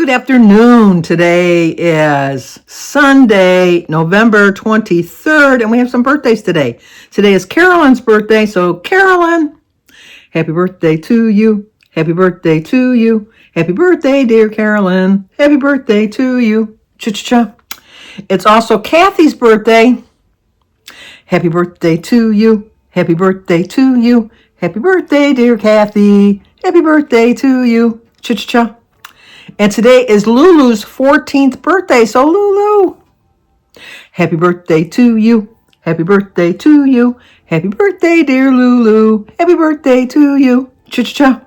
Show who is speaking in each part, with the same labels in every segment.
Speaker 1: good afternoon. Today is Sunday, November 23rd, and we have some birthdays today. Today is Carolyn's birthday, so Carolyn, happy birthday to you. Happy birthday to you. Happy birthday, dear Carolyn. Happy birthday to you. Cha-cha-cha. It's also Kathy's birthday. Happy birthday to you. Happy birthday to you. Happy birthday, dear Kathy. Happy birthday to you. Cha-cha-cha. And today is Lulu's 14th birthday. So Lulu, happy birthday to you. Happy birthday to you. Happy birthday, dear Lulu. Happy birthday to you. Cha-cha-cha.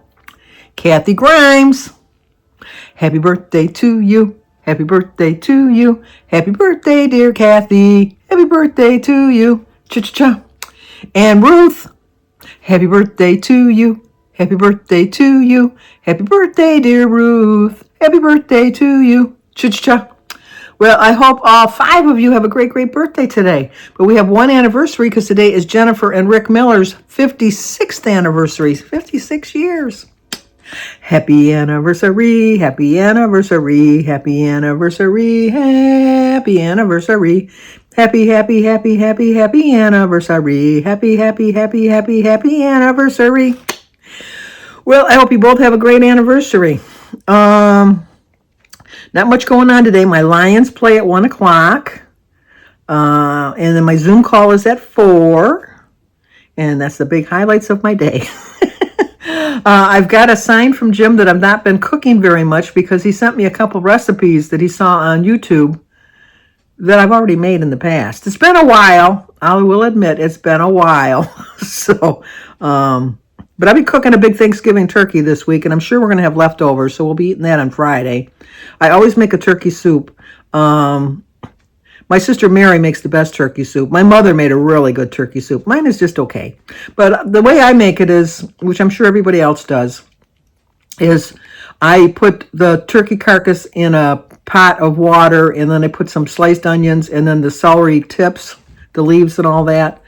Speaker 1: Kathy Grimes, happy birthday to you. Happy birthday to you. Happy birthday, dear Kathy. Happy birthday to you. Cha-cha-cha. And Ruth, happy birthday to you. Happy birthday to you. Happy birthday, dear Ruth. Happy birthday to you. Cha-cha-cha. Well, I hope all 5 of you have a great, great birthday today. But we have one anniversary because today is Jennifer and Rick Miller's 56th anniversary. 56 years. Happy anniversary. Happy anniversary. Happy anniversary. Happy anniversary. Happy, happy, happy, happy, happy anniversary. Happy, happy, happy, happy, happy anniversary. Well, I hope you both have a great anniversary. Not much going on today. My Lions play at 1 o'clock. And then my Zoom call is at 4. And that's the big highlights of my day. I've got a sign from Jim that I've not been cooking very much because he sent me a couple recipes that he saw on YouTube that I've already made in the past. It's been a while. I will admit it's been a while. But I'll be cooking a big Thanksgiving turkey this week, and I'm sure we're going to have leftovers, so we'll be eating that on Friday. I always make a turkey soup. My sister Mary makes the best turkey soup. My mother made a really good turkey soup. Mine is just okay. But the way I make it is, which I'm sure everybody else does, is I put the turkey carcass in a pot of water, and then I put some sliced onions and then the celery tips, the leaves and all that,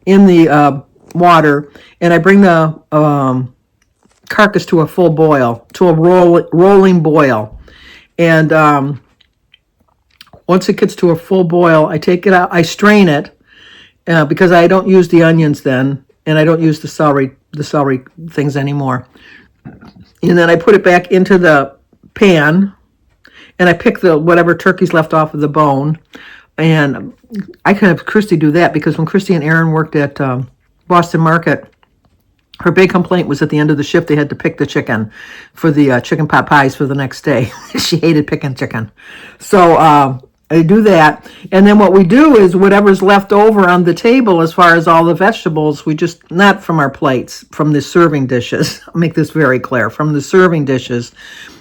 Speaker 1: in the water, and I bring the carcass to a full boil, to a rolling boil. And once it gets to a full boil, I take it out, I strain it, because I don't use the onions then, and I don't use the celery things anymore. And then I put it back into the pan, and I pick the whatever turkey's left off of the bone. And I can have Christy do that, because when Christy and Aaron worked at Boston Market, her big complaint was at the end of the shift they had to pick the chicken for the chicken pot pies for the next day. She hated picking chicken. So I do that. And then what we do is whatever's left over on the table as far as all the vegetables, we just, not from our plates, from the serving dishes. I'll make this very clear. From the serving dishes,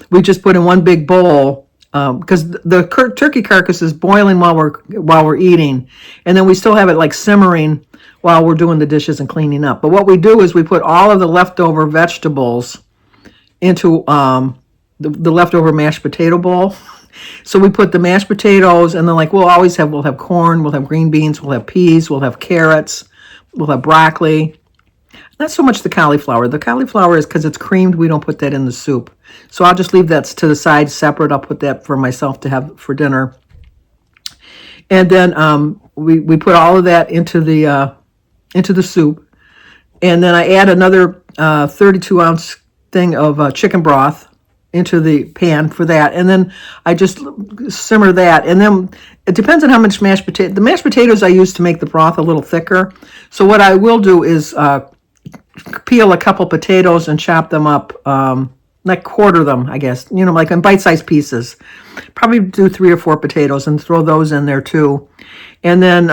Speaker 1: we just put in one big bowl, because the turkey carcass is boiling while we're eating, and then we still have it like simmering while we're doing the dishes and cleaning up. But what we do is we put all of the leftover vegetables into the leftover mashed potato bowl. So we put the mashed potatoes, and then we'll have corn, we'll have green beans, we'll have peas, we'll have carrots, we'll have broccoli. Not so much the cauliflower. The cauliflower is because it's creamed. We don't put that in the soup. So I'll just leave that to the side separate. I'll put that for myself to have for dinner. And then we put all of that into the soup. And then I add another 32-ounce thing of chicken broth into the pan for that. And then I just simmer that. And then it depends on how much mashed potato. The mashed potatoes I use to make the broth a little thicker. So what I will do is peel a couple potatoes and chop them up, quarter them, I guess, like in bite-sized pieces. Probably do 3 or 4 potatoes and throw those in there too. And then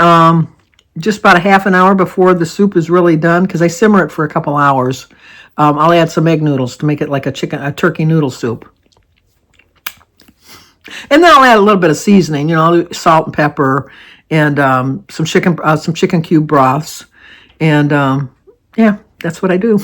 Speaker 1: just about a half an hour before the soup is really done, because I simmer it for a couple hours, I'll add some egg noodles to make it like a turkey noodle soup. And then I'll add a little bit of seasoning, salt and pepper, and some chicken cube broths. And yeah, that's what I do.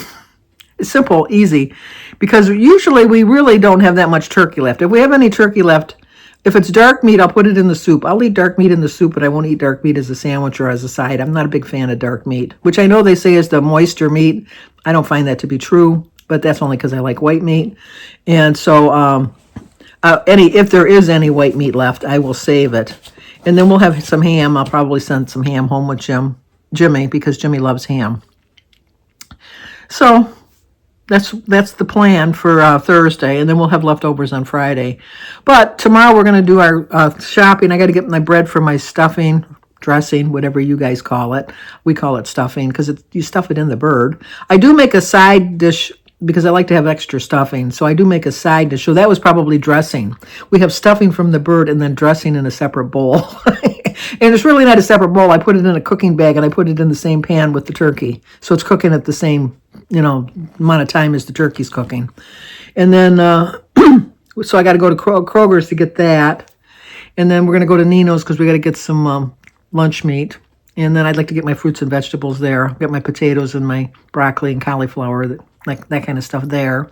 Speaker 1: It's simple, easy, because usually we really don't have that much turkey left. If we have any turkey left, if it's dark meat, I'll put it in the soup. I'll eat dark meat in the soup, but I won't eat dark meat as a sandwich or as a side. I'm not a big fan of dark meat, which I know they say is the moisture meat. I don't find that to be true, but that's only because I like white meat. And so If there is any white meat left, I will save it. And then we'll have some ham. I'll probably send some ham home with Jimmy, because Jimmy loves ham. So that's the plan for Thursday, and then we'll have leftovers on Friday. But tomorrow we're going to do our shopping. I got to get my bread for my stuffing, dressing, whatever you guys call it. We call it stuffing because you stuff it in the bird. I do make a side dish because I like to have extra stuffing, so I do make a side dish. So that was probably dressing. We have stuffing from the bird and then dressing in a separate bowl. And it's really not a separate bowl. I put it in a cooking bag and I put it in the same pan with the turkey. So it's cooking at the same, amount of time as the turkey's cooking. And then, so I got to go to Kroger's to get that. And then we're going to go to Nino's because we got to get some lunch meat. And then I'd like to get my fruits and vegetables there. Get my potatoes and my broccoli and cauliflower, that kind of stuff there.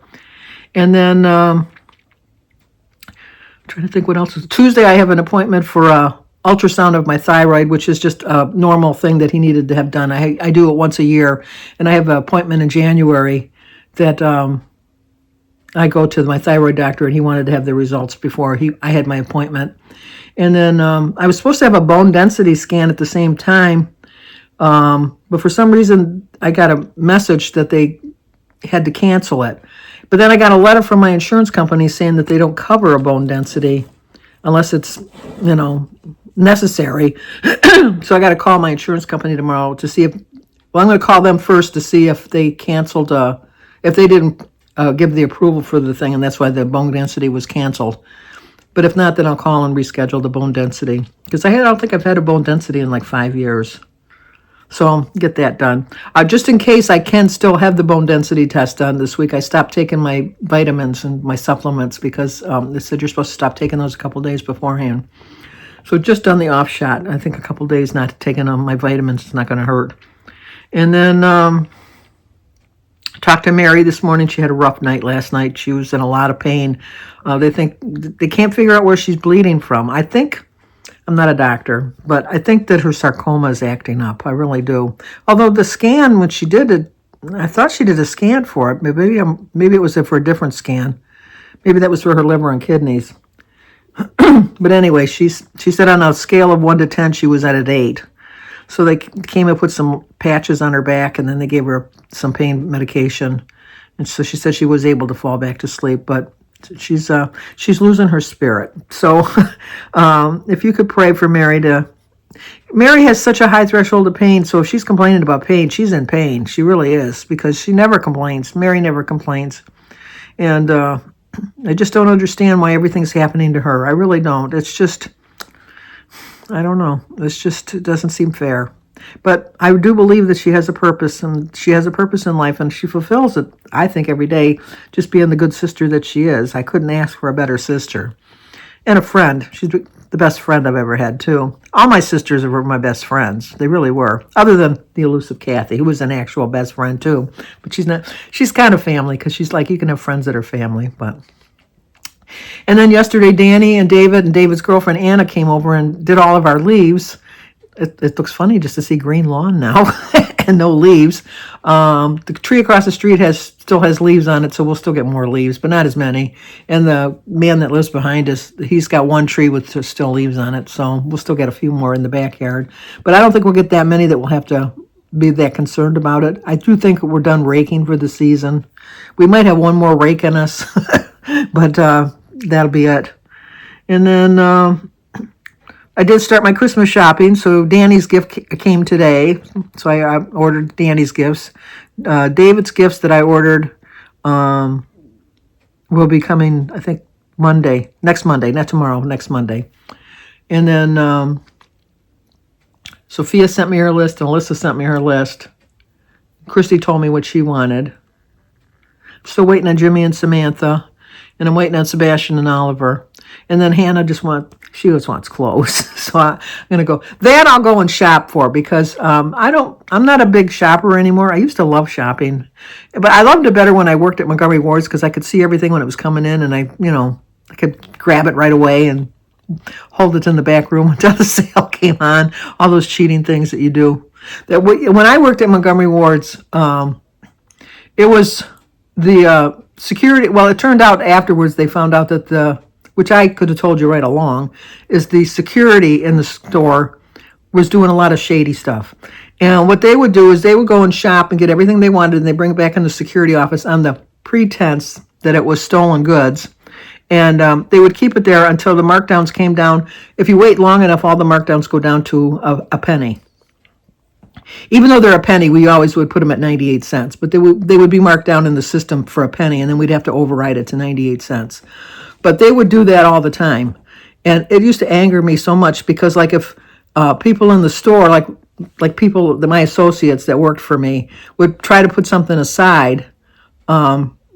Speaker 1: And then, I'm trying to think what else. Tuesday I have an appointment for ultrasound of my thyroid, which is just a normal thing that he needed to have done. I do it once a year, and I have an appointment in January that I go to my thyroid doctor, and he wanted to have the results before I had my appointment. And then I was supposed to have a bone density scan at the same time, but for some reason I got a message that they had to cancel it. But then I got a letter from my insurance company saying that they don't cover a bone density unless it's, necessary. So I got to call my insurance company tomorrow to see I'm going to call them first to see if they canceled, if they didn't give the approval for the thing, and that's why the bone density was canceled. But if not, then I'll call and reschedule the bone density, because I don't think I've had a bone density in like 5 years. So I'll get that done. Just in case I can still have the bone density test done this week, I stopped taking my vitamins and my supplements because they said you're supposed to stop taking those a couple days beforehand. So just on the off shot, I think a couple days not taking my vitamins is not going to hurt. And then talked to Mary this morning. She had a rough night last night. She was in a lot of pain. They can't figure out where she's bleeding from. I think, I'm not a doctor, but I think that her sarcoma is acting up. I really do. Although the scan, when she did it, I thought she did a scan for it. Maybe it was for a different scan. Maybe that was for her liver and kidneys. But anyway, she said on a scale of 1 to 10, she was at an 8. So they came up with some patches on her back, and then they gave her some pain medication. And so she said she was able to fall back to sleep, but she's losing her spirit. So if you could pray for Mary Mary has such a high threshold of pain, so if she's complaining about pain, she's in pain. She really is, because she never complains. Mary never complains. And I just don't understand why everything's happening to her. I really don't. It's just, I don't know. It doesn't seem fair. But I do believe that she has a purpose, and she has a purpose in life, and she fulfills it, I think, every day, just being the good sister that she is. I couldn't ask for a better sister. And a friend. She's the best friend I've ever had, too. All my sisters were my best friends. They really were. Other than the elusive Kathy, who was an actual best friend, too. But she's not. She's kind of family, because she's like, you can have friends that are family, but... And then yesterday, Danny and David's girlfriend Anna came over and did all of our leaves. It looks funny just to see green lawn now and no leaves. The tree across the street still has leaves on it, so we'll still get more leaves, but not as many. And the man that lives behind us, he's got one tree with still leaves on it, so we'll still get a few more in the backyard. But I don't think we'll get that many that we'll have to be that concerned about it. I do think we're done raking for the season. We might have one more rake in us, but that'll be it. And then I did start my Christmas shopping, so Danny's gift came today, so I ordered Danny's gifts. David's gifts that I ordered will be coming, I think, next Monday, not tomorrow, next Monday. And then Sophia sent me her list, and Alyssa sent me her list. Christy told me what she wanted. Still waiting on Jimmy and Samantha, and I'm waiting on Sebastian and Oliver. And then Hannah just wants clothes. So I'm going to go. That I'll go and shop for, because I'm not a big shopper anymore. I used to love shopping, but I loved it better when I worked at Montgomery Ward's, because I could see everything when it was coming in, and I could grab it right away and hold it in the back room until the sale came on. All those cheating things that you do. When I worked at Montgomery Ward's, it was the security. Well, it turned out afterwards they found out that which I could have told you right along, is the security in the store was doing a lot of shady stuff. And what they would do is they would go and shop and get everything they wanted, and they bring it back in the security office on the pretense that it was stolen goods. And they would keep it there until the markdowns came down. If you wait long enough, all the markdowns go down to a penny. Even though they're a penny, we always would put them at 98 cents. But they would be marked down in the system for a penny, and then we'd have to override it to 98 cents. But they would do that all the time. And it used to anger me so much because, like, if people in the store, like people, my associates that worked for me, would try to put something aside,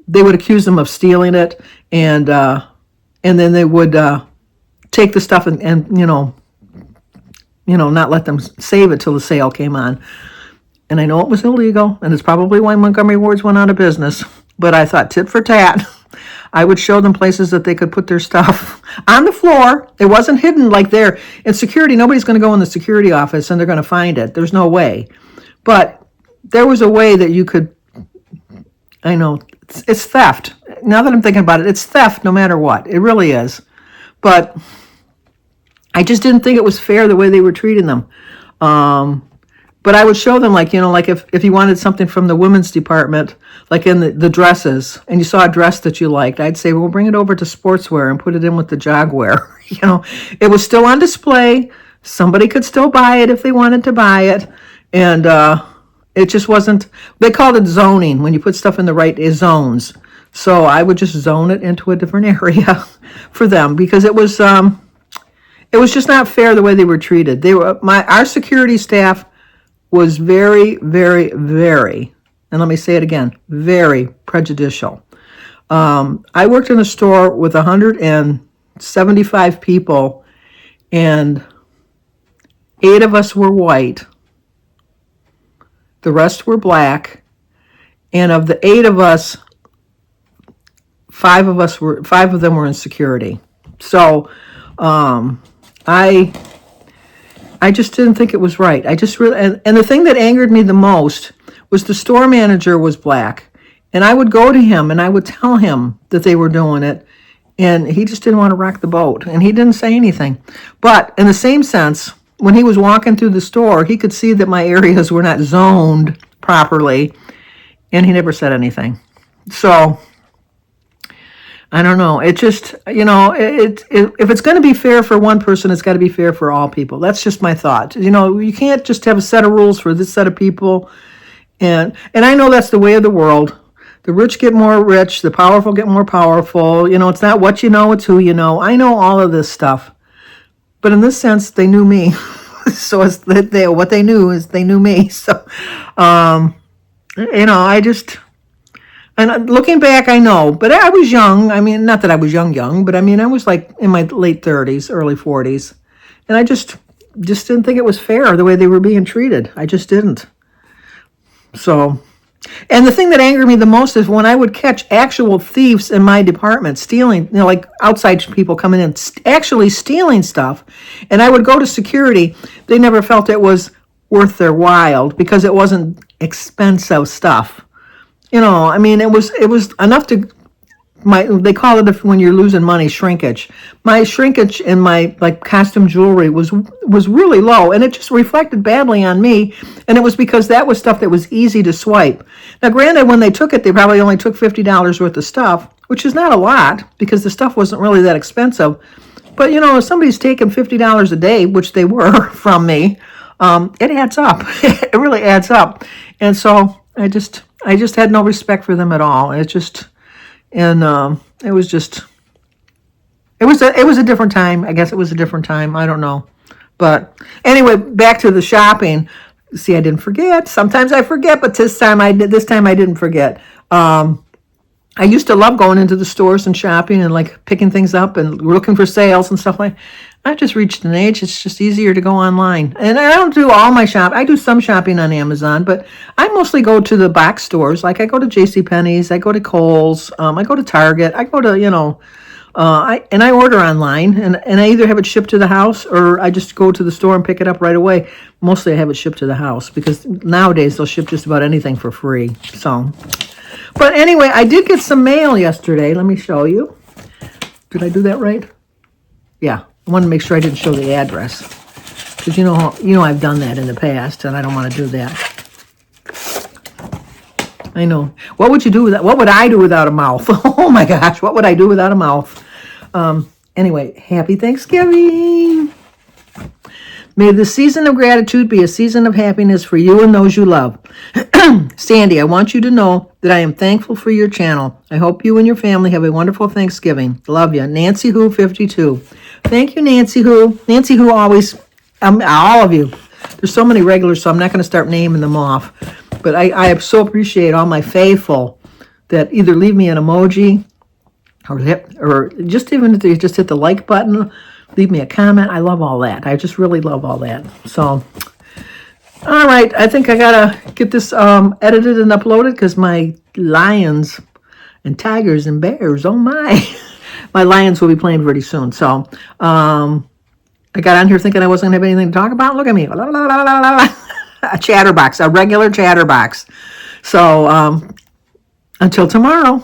Speaker 1: they would accuse them of stealing it, and then they would take the stuff and not let them save it till the sale came on. And I know it was illegal, and it's probably why Montgomery Ward's went out of business. But I thought, tit for tat, I would show them places that they could put their stuff on the floor. It wasn't hidden like there. In security, nobody's going to go in the security office and they're going to find it. There's no way. But there was a way that you could, I know, it's theft. Now that I'm thinking about it, it's theft no matter what. It really is. But I just didn't think it was fair the way they were treating them. But I would show them, like if you wanted something from the women's department, like in the dresses, and you saw a dress that you liked, I'd say, well, bring it over to sportswear and put it in with the jogwear. It was still on display. Somebody could still buy it if they wanted to buy it. And it just wasn't, they called it zoning, when you put stuff in the right zones. So I would just zone it into a different area for them, because it was just not fair the way they were treated. Our security staff was very, very, very, and let me say it again, very prejudicial. I worked in a store with 175 people, and 8 of us were white. The rest were black. And of the 8 of us, 5 of them were in security. So I just didn't think it was right. I just really, and the thing that angered me the most was the store manager was black. And I would go to him and I would tell him that they were doing it. And he just didn't want to rock the boat. And he didn't say anything. But in the same sense, when he was walking through the store, he could see that my areas were not zoned properly. And he never said anything. So I don't know. It just, if it's going to be fair for one person, it's got to be fair for all people. That's just my thought. You can't just have a set of rules for this set of people. And I know that's the way of the world. The rich get more rich. The powerful get more powerful. It's not what you know, it's who you know. I know all of this stuff. But in this sense, they knew me. So what they knew is they knew me. So, I just... And looking back, I know, but I was young. I mean, not that I was young, but I mean, I was like in my late 30s, early 40s. And I just didn't think it was fair the way they were being treated. I just didn't. So, and the thing that angered me the most is when I would catch actual thieves in my department stealing, like outside people coming in, actually stealing stuff. And I would go to security. They never felt it was worth their while because it wasn't expensive stuff. I mean, it was enough to, they call it, when you're losing money, shrinkage. My shrinkage in my costume jewelry was really low, and it just reflected badly on me. And it was because that was stuff that was easy to swipe. Now, granted, when they took it, they probably only took $50 worth of stuff, which is not a lot because the stuff wasn't really that expensive. But if somebody's taking $50 a day, which they were from me, it adds up. It really adds up. And so I just had no respect for them at all. It was a different time. I guess it was a different time. I don't know. But anyway, back to the shopping. See, I didn't forget. Sometimes I forget, but this time I didn't forget. I used to love going into the stores and shopping and picking things up and looking for sales and stuff like. I've just reached an age, it's just easier to go online. And I don't do all my shopping. I do some shopping on Amazon, but I mostly go to the box stores. Like I go to JCPenney's, I go to Kohl's, I go to Target, I go to, I order online, and I either have it shipped to the house or I just go to the store and pick it up right away. Mostly I have it shipped to the house because nowadays they'll ship just about anything for free. So, but anyway, I did get some mail yesterday. Let me show you. Did I do that right? Yeah. I want to make sure I didn't show the address. Because you know I've done that in the past, and I don't want to do that. I know. What would you do without? What would I do without a mouth? Oh my gosh, what would I do without a mouth? Anyway, happy Thanksgiving. May the season of gratitude be a season of happiness for you and those you love. Sandy, I want you to know that I am thankful for your channel. I hope you and your family have a wonderful Thanksgiving. Love you. Nancy Who 52. Thank you, Nancy Who. Nancy Who always, all of you. There's so many regulars, so I'm not going to start naming them off. But I so appreciate all my faithful that either leave me an emoji or just even if they just hit the like button, leave me a comment. I love all that. I just really love all that. So, all right. I think I got to get this edited and uploaded because my lions and tigers and bears, oh my. My lions will be playing pretty soon. So, I got on here thinking I wasn't going to have anything to talk about. Look at me. La, la, la, la, la, la. A chatterbox, a regular chatterbox. So, until tomorrow.